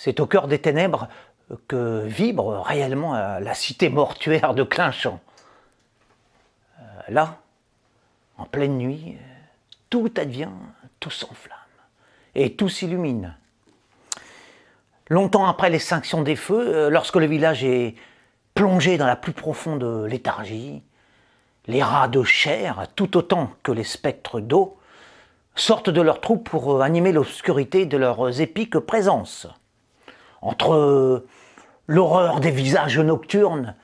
C'est au cœur des ténèbres que vibre réellement la cité mortuaire de Clinchamp. Là, en pleine nuit, tout advient, tout s'enflamme et tout s'illumine. Longtemps après l'extinction des feux, lorsque le village est plongé dans la plus profonde léthargie, les rats de chair, tout autant que les spectres d'eau, sortent de leurs trous pour animer l'obscurité de leurs épiques présences. Entre l'horreur des visages nocturnes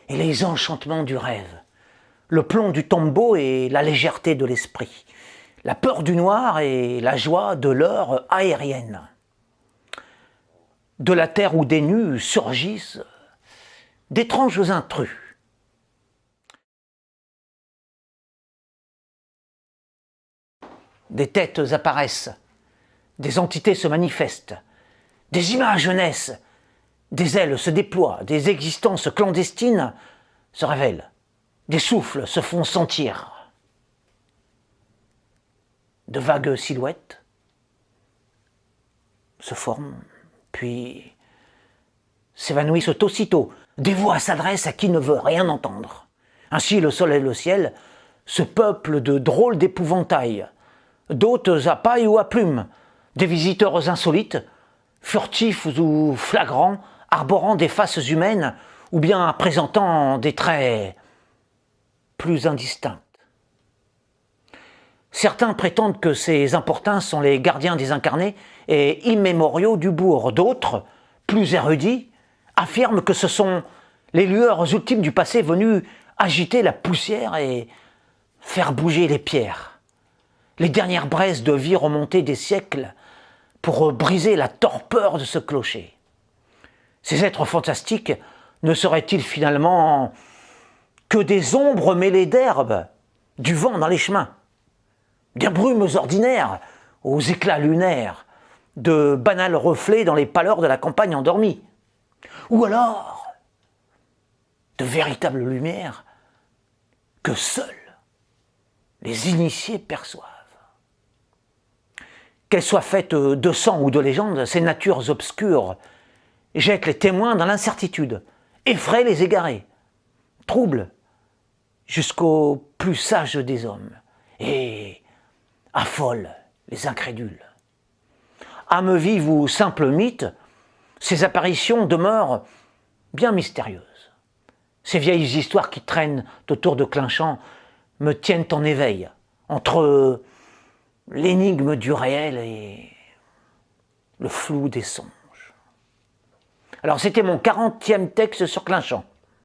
et les enchantements du rêve, le plomb du tombeau et la légèreté de l'esprit, la peur du noir et la joie de l'heure aérienne. De la terre où des nus surgissent d'étranges intrus. Des têtes apparaissent, des entités se manifestent, des images naissent, des ailes se déploient, des existences clandestines se révèlent, des souffles se font sentir. De vagues silhouettes se forment, puis s'évanouissent aussitôt. Des voix s'adressent à qui ne veut rien entendre. Ainsi le sol et le ciel se peuplent de drôles d'épouvantails, d'hôtes à paille ou à plumes, des visiteurs insolites, furtifs ou flagrants, arborant des faces humaines ou bien présentant des traits plus indistincts. Certains prétendent que ces importuns sont les gardiens désincarnés et immémoriaux du bourg. D'autres, plus érudits, affirment que ce sont les lueurs ultimes du passé venues agiter la poussière et faire bouger les pierres. Les dernières braises de vie remontées des siècles pour briser la torpeur de ce clocher. Ces êtres fantastiques ne seraient-ils finalement que des ombres mêlées d'herbes, du vent dans les chemins, des brumes ordinaires aux éclats lunaires, de banals reflets dans les pâleurs de la campagne endormie, ou alors de véritables lumières que seuls les initiés perçoivent. Qu'elles soient faites de sang ou de légendes, ces natures obscures jettent les témoins dans l'incertitude, effraient les égarés, troublent jusqu'aux plus sages des hommes et affolent les incrédules. Âme vive ou simple mythe, ces apparitions demeurent bien mystérieuses. Ces vieilles histoires qui traînent autour de Clinchamp me tiennent en éveil, entre l'énigme du réel et le flou des songes. Alors c'était mon 40e texte sur Clinchamp.